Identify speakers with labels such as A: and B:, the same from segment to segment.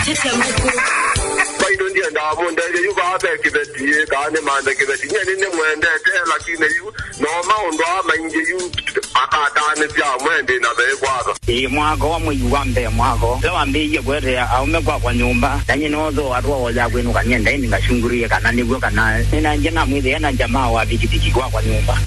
A: utete nguku.
B: Baido ndia ndamonda yu ba kibeti kane manda kibeti nyene mwende te lakini yu no maondo mainge yu akatane bya mwende na bekwaga
C: mwago wa muyuambe mwago lawambiye gwere aume kwa nyumba nanyi nozo atwa ya kwenu kanyenda ini ngashungurie kana nibwo kana nina njema mwide yana jamaa wa bikitiki kwa nyumba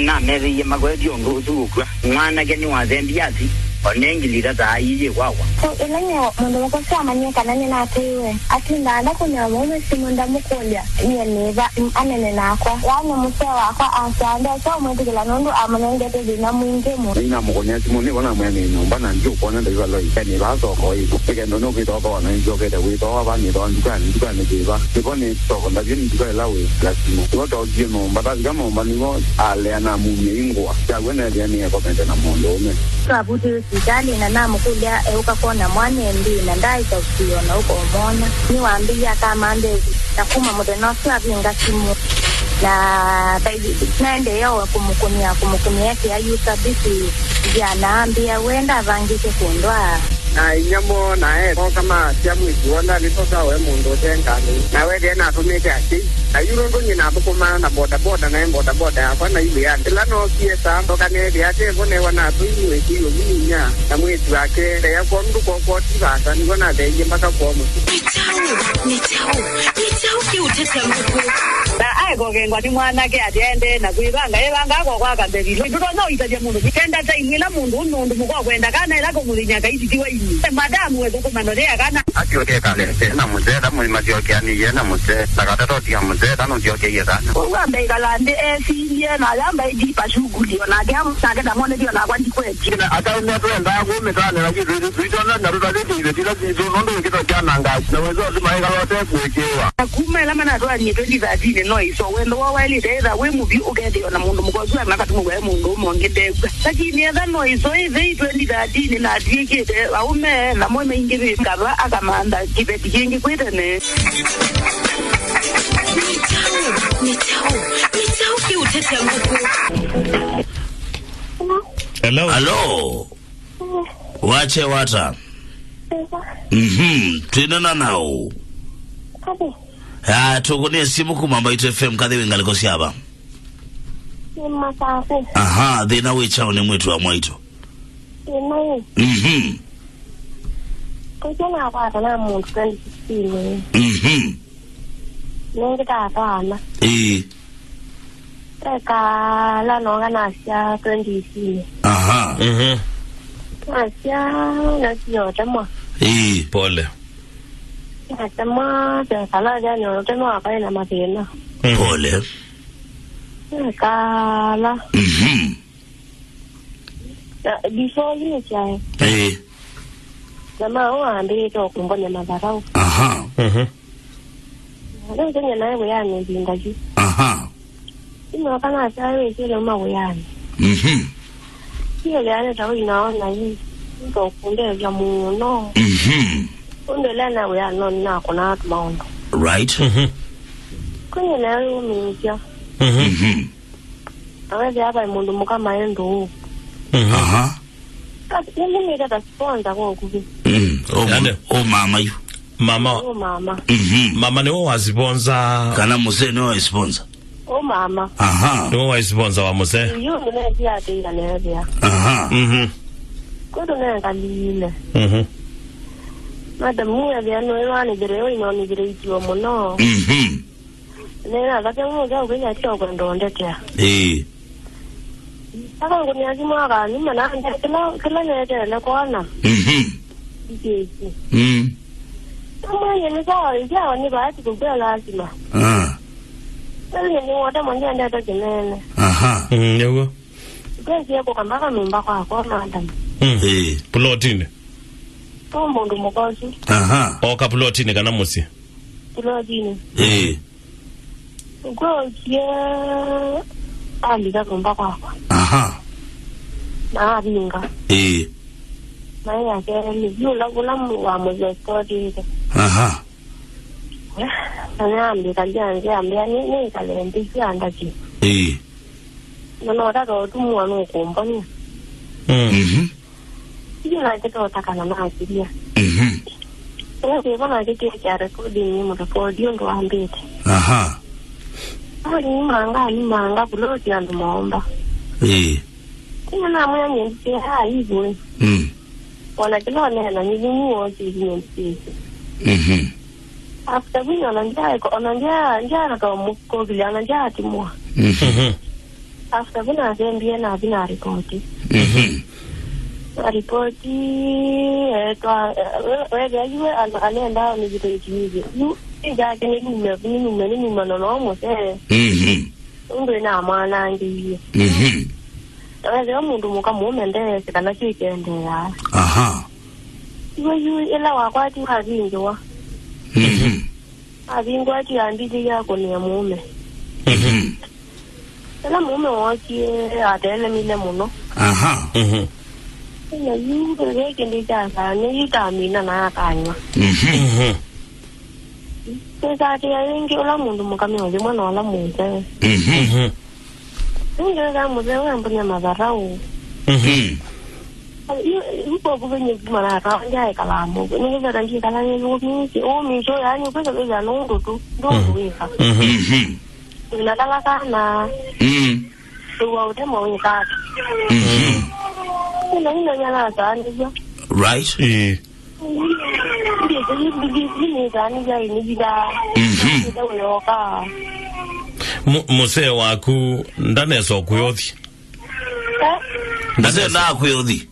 C: na mezi ya magwedi ongozu kwa mwana geni wa zembiazi onengilira daiye wawa
D: elanya mundo wakosha manyeka nani na tewe atinda ndakunya mume simunda mukolya nyeneva anene nakwa yana musewa kwa asanda so mwetikela nondo amanengete dina mwingemo
E: ina mukonya simuni wana mwene nyumba na ndio kona ndio lo yani baso ko ipo pekendo no kito ko na ndio kete wito abani ndo ndukani jiba nikoni to nda gini ndukani lawe lasimo to to jino mbata kama mbanigo ale ana mumye ingwa chagwene yani ko pende na mundo me
D: kabuti Jali na namu kulia euka kona mwane ndi na ndai za usiona uko omona niwaambia kama ndezi na kuma mude nosla vinga simu na baby nende yao kumukumia yake ayuka bisi ya naambia wenda vangike kundwa
F: na inyamo na kama siamu ikuona nitoka we mundo tengani na we na tumike ati na yuro ndo nyina bukuma na boda hapa na ile ya lano kiesa ndoka ne biate bone wana tuiwe kiyo minya na mwetu wake ya kwa mdu kwa tibasa ni wana beje mpaka kwa mu
A: Nitau ki utete nguku.
C: na aiko kengwa ni mwana ke atende na kuibanga ebanga kwa kambeli ndo no itaje mundu kitenda ta imila mundu ndo mukwa kwenda kana ila kumulinya kaiti tiwa ini madamu wezo kumanolea kana
E: akioke kale na muzera mu majioke ani yena muze takatato dia muzera no dioke yeza
D: uambe kalande esiye na yamba idipa shughuli na gamu sagada mone dio na kwandi kweti
E: na ata umetwenda kumetana na kitu tuitona na rudaditi ile tila kitu ndo kitu jana ngazi na wezo zimaika lote kuekewa
C: kumela mana ndo ni 2013 no iso wendo wa ile deza we muvi ugende na mundu mukojua nakati mugwe mundu mongede lakini eza no iso ive 2013 na dikete aume na mwe ingire ngaba akamanda kibeti kingi kwetene
A: Nitau ki utete nguku.
G: Hello. Wache wata. Twinana nao. Tukune simu kumamba itu FM kadhi wengaliko siaba. Aha, dhina wecha one mwetu wa mwaito.
D: Kujana kwa na mundu 2016. Nenge taana. Eka la nonga nasia 2016.
G: Aha.
D: Nasia nasio mwa.
G: Pole.
D: Nasema sala ya nyo temo apa ina mapena.
G: Pole.
D: Eka la. Before you chai. Nama uambi to kumbonya mabarau.
G: Aha.
D: Ndio tena naye weyani ndingaji.
G: Aha.
D: Ino kana sawe kile ma weyani. Kile yana tawo inaona hii. Ndo kunde ya muno. Kunde na weyani no na kuna maondo.
G: Right.
D: Kwenye nayo minja. Awe hapa mundu mukama endo.
G: Aha.
D: Yeye ni dada sponsor kwa kuvi.
G: Oh mama yu.
H: Mama.
D: Oh mama.
H: Mama ni wa sponsor.
G: Kana muse ni wa sponsor.
D: Oh mama.
G: Aha.
H: Ni wa sponsor wa muse.
D: Yu ni dia dia na dia.
G: Aha.
D: Kudo na kalile. Madam ya dia no ina ni dire ino ni dire ikiwa muno. Nena kata mo ga uya cho kwa ndonde tia. Saka ngoni azima ga ni mana kila nete na kwana. Kama yeye sawa yeye ni baadhi kubwa lazima. Sasa ni wata mwingine ndio atakene.
G: Aha.
H: Yego.
D: Kesi yako kama mimba kwa madam.
H: Plotini.
D: Tombo ndo mkosi.
G: Aha.
H: Oka plotini kana musi.
D: Plotini. Kwa kia alika kumba kwa.
G: Aha.
D: Na vinga. Na yake ni yule wa mzee story.
G: Aha.
D: Ana ambia ni kale mbiki andaki. Nono dado tumu anu kumbani. Hiyo na kitu utakana na asilia. Kwa bana kiti ya recording ni mrekodi ndo ambete.
G: Aha.
D: Ni manga buloti ando maomba. Kina na mwe nyenti hivyo. Wala kila nena ni wote nyenti. After we ananja na kwa mko vile ananja timwa. After we na zembia na bina ripoti. Ripoti kwa wewe yule anaenda ni vitu hivi. Ija kile ni maneno mose. Ndio na maana ndio. Wewe mundu muka muomende kana kikendea.
G: Aha.
D: Wewe ila wakwati hazinjwa. Abingwa ti andili yako ni mume. Ela mume wake atele mile muno.
G: Aha.
D: Na yule yake ndi sasa ni itamina na akanywa. Sasa ati yengi ola mundu mukame oli mwana wala munze. Ndio za muze wambunya madharau. Ipo kwenye mara kanja kalamu. Ni kama rangi kalani ngumi, misho yani kwa sababu ya ndo tu. Ndo weka. Tunataka sana. Tuwa utema weka. Nina nyala sana hizo.
G: Right?
D: Ni gani ya ni bida. Ndio yoka.
H: Mose waku ndane so kuyothi.
G: Ndase na kuyothi.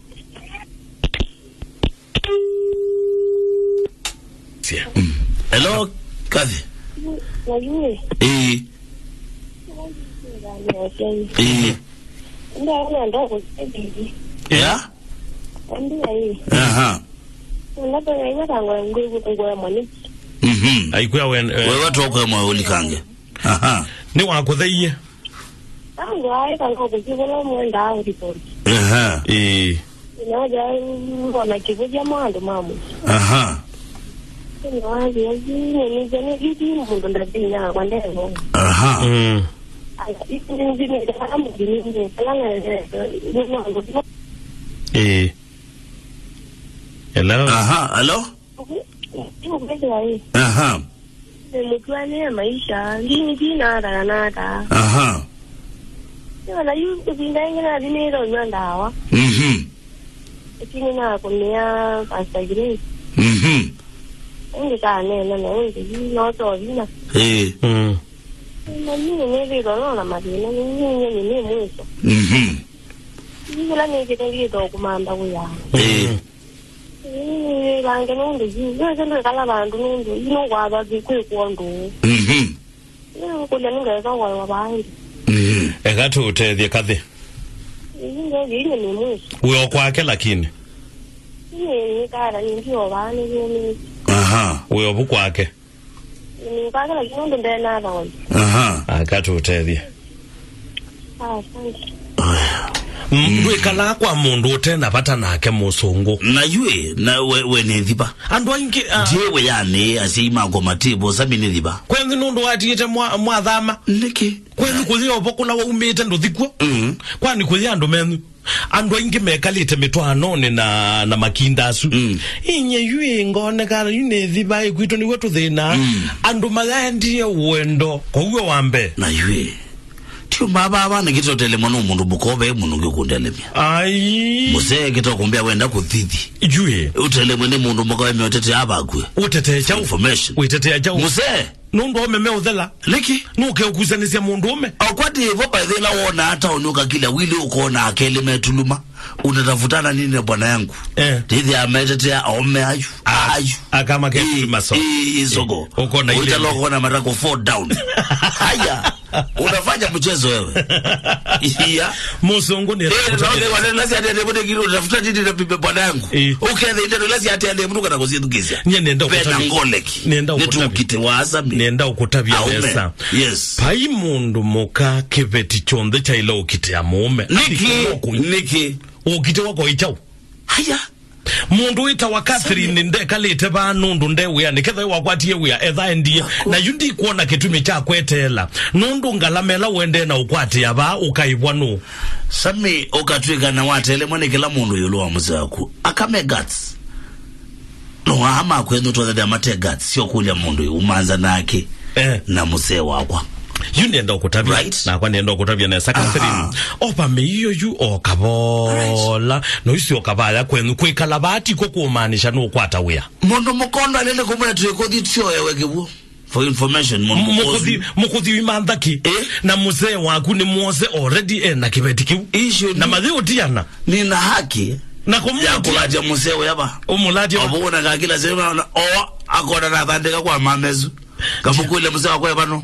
G: Hello, Kathy. Yeah? Aha.
H: Aikuya
G: wewe watu wako mwa ulikange. Aha.
H: Ni wakuthaie.
G: Aha. Aha. Aha.
H: Hello.
G: Aha, hello. Aha.
D: Nilikuwa maisha ngini jina nada.
G: Aha.
D: Wala yuko bindainga na dinero nyandawa. Lakini na kumea Pastor Grace. Ndio kana na ndio no to vina. Na mimi nilikuwa na madini ni mwisho. Ndio ni kitenge to kumanda kuya. Lange nundu ndio kala bandu nundu ino kwaba kwikondo. Kula ninga za wa bangi.
H: Ekatu utethie Kathy.
D: Ndio ni mwisho.
H: Uyo kwake lakini.
D: Ni kara ndio bani ni.
G: Aha.
H: Uyo bukwake.
D: Ni kara lakini ndio ndena na.
G: Aha.
H: Akatu utethie.
D: Asante.
H: Mwikala kwa mundu utena pata nake musungu.
G: Na yue na we ne thiba.
H: Andu aingi
G: jewe yani asima ngoma tibo sabi ne thiba.
H: Kwenzi nundu atiyete mwathama.
G: Niki.
H: Kwenzi kuthia obokula wa umite nduthikwo. Kwani kuthia andu menu. Andu aingi mekalite mitwanone na makindasu. Inye yue ngone kana yune thiba ikwito ni wetu thina. Andu magandie uendo kwa uwe wambe.
G: Na yue tio baba na kito tele mono mundu bukobe mundu ngikundele mia.
H: Ai.
G: Muse kito kumbia wenda kuthidi.
H: Jue.
G: Utele mwene mundu mukobe meotete abagwe.
H: Utete cha
G: information.
H: Utete cha
G: Muse.
H: Nundu ome uthela.
G: Liki.
H: Nuke ukuzanisia mundu ome.
G: Au kwati hivyo pa thela wona hata onuka kila wili ukona akele metuluma. Unatafutana nini na bwana yangu? Tithi ametete ome ayu.
H: Akama ketu maso.
G: Isogo.
H: Ukona ile.
G: Utaloko na marako 4 down. Haya. Unafanya mchezo wewe. Iya.
H: Musungu ni.
G: Lazima atiende mode kilo utafuta nini na bibi bwana yangu. Ukienda ndio lazima atiende mtu kana kuzidugizia.
H: Nenda
G: ukutavia. Ngoleki.
H: Nenda ukutavia.
G: Nitukite wasabi.
H: Nenda ukutavia pesa.
G: Yes.
H: Pai mundu muka kiveti chonde cha ilo ukite ya mume.
G: Niki.
H: Ukite wako ichau.
G: Haya.
H: Mundu ita wa Catherine nde kalite ba nundu nde wea niketha wakwatie wea etha endie na yundi kuona kitumi cha kwetela nundu ngalamela wende na ukwati aba ukaibwa nu
G: sami ukatwika na watele mwane kila mundu yulu wa muzaku akame guts no ama kwenu to the matega sio kulia mundu umanza nake na musee wakwa
H: yunenda okutabya
G: right.
H: Na kwa nenda okutabya na Catherine opa meyo yu okabola right. No isi okabaya kwenu kwikala bati ko kumanisha no kwata wea
G: mundu mukondo alele kumuna tuyekodi tyo yewe kibu for information
H: mukuthi imandaki na musee waku ni muose already na kibetiki na madhiu tiana
G: nina haki
H: na kumya
G: kulaja musee yaba
H: umulaje
G: obona kakila sema akona na thandika kwa mamezu kamukule musee wakwe bano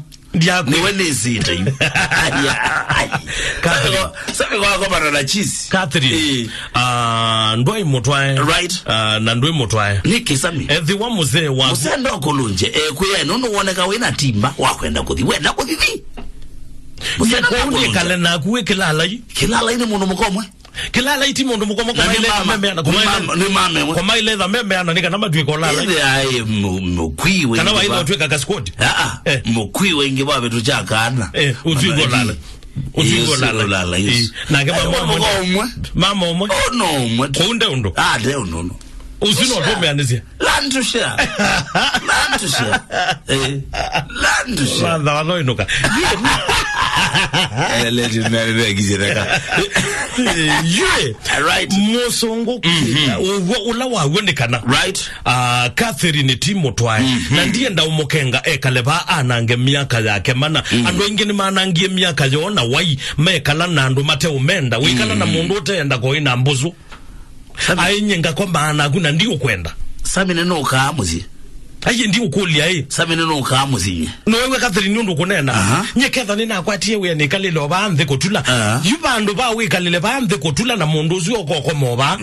G: niwe nisita yu sabi kwa bana na cheese
H: Catherine ndoi motwae
G: right
H: na ndoi motwae
G: nikisami
H: thiwa musee wa
G: musee ndo kulunje kuya nono woneka wina timba wakwenda kuthi wenda kuthi
H: musee ko kale na kuwe kilala
G: ni mundu mukomwe
H: kilala iti mundu mukomwe kwa maile dha meme ana nika nama tuiko lala
G: ai mukwiwe
H: kana waile otweka kaskoti
G: mukwiwe inge babe tuchakana
H: uzigo lala na kama mama omwe
G: no
H: kunde undo
G: de undo
H: usino tome anizia
G: land to share
H: manda wano inoka
G: legendary gizereka right
H: mosongo ula wawonekana
G: right
H: Catherine Timotwae na ndiye ndaumokenga ekaleba anange miaka yake mana andu ingine manangie miaka yona wai mekala na andu mate umenda wikala na mundu utenda ko ina mbuzu ainyenga kwamba anaguna ndio kwenda
G: sami neno kaamuzi
H: ayi ndio kulia
G: sami neno kaamuzi
H: no wewe Catherine ndo kunena nyeketha nina kwatie we ni kalilo banthe kotula yubandu ba we kalile banthe kotula na mundu zyo kokoma ba